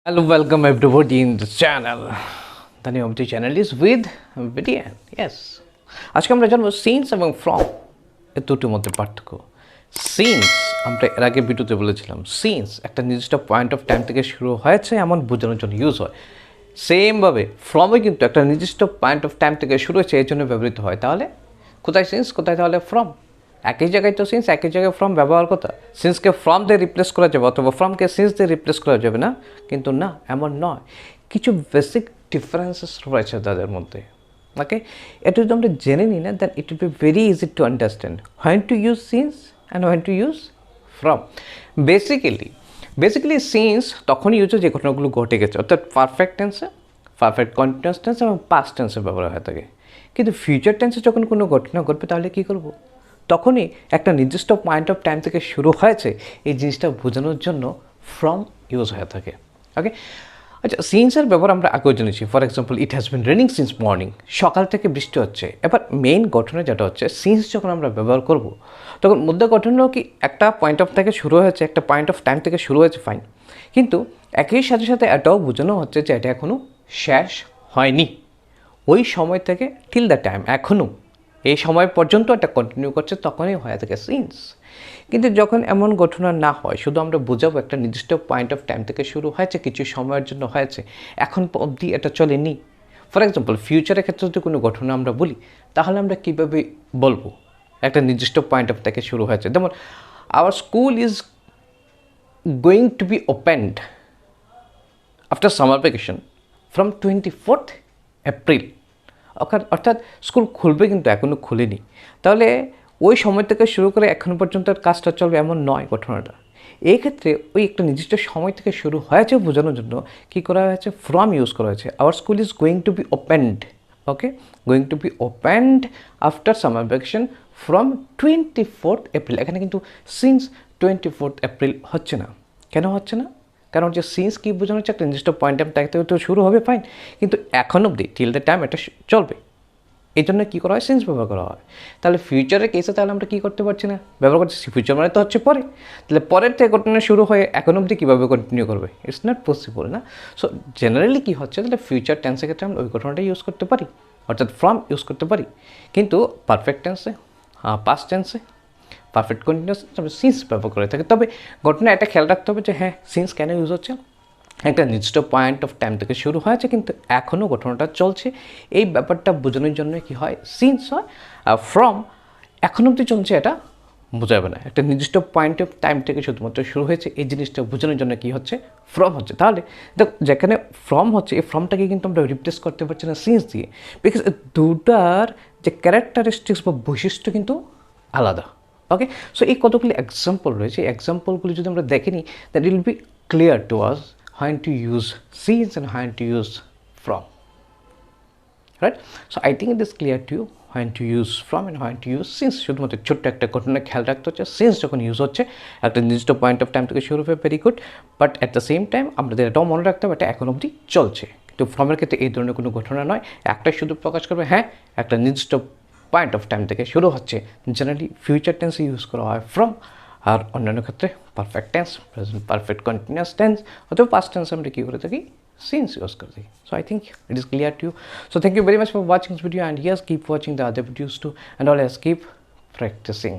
Hello, welcome everybody in the channel. The name of the channel is with BDN. Yes. আজকে আমরা জানবো since এবং from এই দুটোর মধ্যে পার্থক্য। সিন্স আমরা এর আগে ভিডিওতে বলেছিলাম সিন্স একটা নির্দিষ্ট পয়েন্ট অফ টাইম থেকে শুরু হয়েছে এমন বোঝানোর জন্য ইউজ হয়। সেমভাবে ফ্রমও কিন্তু একটা নির্দিষ্ট পয়েন্ট অফ টাইম থেকে শুরু হয়েছে এই জন্য ব্যবহৃত হয়। তাহলে কোথায় সিন্স কোথায় তাহলে ফ্রম? একই জায়গায় তো সিন্স একই জায়গায় ফ্রম ব্যবহার কথা। সিন্সকে ফ্রম দিয়ে রিপ্লেস করা যাবে অথবা ফ্রমকে সিন্স দিয়ে রিপ্লেস করা যাবে না, কিন্তু না এমন নয়, কিছু বেসিক ডিফারেন্সেস রয়েছে তাদের মধ্যে। ওকে, এটা যদি আমরা জেনে নিই না, then it will be very easy to understand when to use since and when to use from. Basically since তখনই ইউজ হয় যে ঘটনাগুলো ঘটে গেছে, অর্থাৎ পারফেক্ট টেন্সে, পারফেক্ট কন্টিনিউয়াস টেন্সে এবং পাস্ট টেন্সে ব্যবহার হয়ে থাকে। কিন্তু ফিউচার টেন্সে যখন কোনো ঘটনা ঘটবে তাহলে কী করবো? তখনই একটা নির্দিষ্ট পয়েন্ট অফ টাইম থেকে শুরু হয়েছে এই জিনিসটা বোঝানোর জন্য ফ্রম ইউজ হয়ে থাকে। ওকে, আচ্ছা, সিন্সের ব্যবহার আমরা আগেও জেনেছি। For example, it has been raining since morning, সকাল থেকে বৃষ্টি হচ্ছে। এবার মেইন ঘটনা যেটা হচ্ছে, সিন্স যখন আমরা ব্যবহার করব তখন মধ্যে ঘটনাও কি একটা পয়েন্ট অফ থেকে শুরু হয়েছে, একটা পয়েন্ট অফ টাইম থেকে শুরু হয়েছে, ফাইন, কিন্তু একই সাথে সাথে এটাও বোঝানো হচ্ছে যে এটা এখনও শেষ হয়নি। ওই সময় থেকে টিল দ্য টাইম, এখনও এই সময় পর্যন্ত এটা কন্টিনিউ করছে, তখনই হয়ে থাকে সিন্স। কিন্তু যখন এমন ঘটনা না হয়, শুধু আমরা বোঝাবো একটা নির্দিষ্ট পয়েন্ট অফ টাইম থেকে শুরু হয়েছে, কিছু সময়ের জন্য হয়েছে, এখন অবধি এটা চলেনি। ফর এক্সাম্পল, ফিউচারের ক্ষেত্রে যদি কোনো ঘটনা আমরা বলি, তাহলে আমরা কীভাবে বলবো একটা নির্দিষ্ট পয়েন্ট অফ থেকে শুরু হয়েছে? যেমন, our school is going to be opened after summer vacation from 24th April. অর্থাৎ স্কুল খুলবে কিন্তু এখনও খুলেনি। তাহলে ওই সময় থেকে শুরু করে এখন পর্যন্ত কাজটা চলবে এমন নয় ঘটনাটা। এই ক্ষেত্রে ওই একটা নির্দিষ্ট সময় থেকে শুরু হয়েছে বোঝানোর জন্য কী করা হয়েছে? ফ্রম ইউজ করা হয়েছে। Our school is going to be opened, okay, going to be opened after summer vacation from 24th April. এখানে কিন্তু সিন্স 24th এপ্রিল হচ্ছে না। কেন হচ্ছে না? কারণ যে সিন্স কী বোঝানো হচ্ছে, একটা নির্দিষ্ট পয়েন্ট টাইম থেকে তো শুরু হবে, ফাইন, কিন্তু এখন অবধি টিল দ্য টাইম এটা চলবে, এই জন্য কী করা হয়? সিন্স ব্যবহার করা হয়। তাহলে ফিউচারের কেসে তাহলে আমরা কী করতে পারছি না, ব্যবহার করছি। ফিউচার মানে তো হচ্ছে পরে, তাহলে পরের থেকে ঘটনা শুরু হয়ে এখন অবধি কীভাবে কন্টিনিউ করবে? ইটস নট পসিবল না। সো জেনারেলি কী হচ্ছে, তাহলে ফিউচার টেন্সের ক্ষেত্রে আমরা ওই ঘটনাটা ইউজ করতে পারি, অর্থাৎ ফ্রম ইউজ করতে পারি। কিন্তু পারফেক্ট টেন্সে, পাস্ট টেন্সে, পারফেক্ট কন্টিনিউয়াস আমরা সিন্স ব্যবহার করে থাকি। তবে ঘটনা এটা খেয়াল রাখতে হবে যে হ্যাঁ, সিন্স কেন ইউজ হচ্ছে? একটা নির্দিষ্ট পয়েন্ট অফ টাইম থেকে শুরু হয়েছে কিন্তু এখনও ঘটনাটা চলছে, এই ব্যাপারটা বোঝানোর জন্য কি হয়? সিন্স হয়। আর ফ্রম এখন অবধি চলছে, এটা বোঝাবে না। একটা নির্দিষ্ট পয়েন্ট অফ টাইম থেকে শুধুমাত্র শুরু হয়েছে, এই জিনিসটা বোঝানোর জন্য কী হচ্ছে? ফ্রম হচ্ছে। তাহলে দেখো, যেখানে ফ্রম হচ্ছে, এই ফ্রমটাকে কিন্তু আমরা রিপ্লেস করতে পারছি না সিন্স দিয়ে, বিকজ দুটার যে ক্যারেক্টারিস্টিক্স বা বৈশিষ্ট্য কিন্তু আলাদা। ওকে, সো এই কতগুলি এক্সাম্পল রয়েছে, এই এক্সাম্পলগুলি যদি আমরা দেখে নিই, that will be clear to us when to use since and when to use from, right? So I think it is clear to you when to use from and when to use since. শুধুমাত্র ছোট্ট একটা ঘটনা খেয়াল রাখতে হচ্ছে, since যখন use হচ্ছে একটা নির্দিষ্ট পয়েন্ট অফ টাইম থেকে শুরু হয়ে, very good, but at the same time আমাদের এটাও মনে রাখতে হবে এটা এখন অবধি চলছে। কিন্তু ফ্রমের ক্ষেত্রে এই ধরনের কোনো ঘটনা নয়, একটাই শুধু প্রকাশ করবে হ্যাঁ একটা নির্দিষ্ট পয়েন্ট অফ টাইম থেকে শুরু হচ্ছে। জেনারেলি ফিউচার টেন্সে ইউজ করা হয় ফ্রম, আর অন্যান্য ক্ষেত্রে perfect tense, present perfect continuous tense অথবা পাস্ট টেন্স আমরা কী করে থাকি? সিন্স ইউজ করে থাকি। So I think it is clear to you. So thank you very much for watching this video, and yes, keep watching the other videos too, and always keep practicing.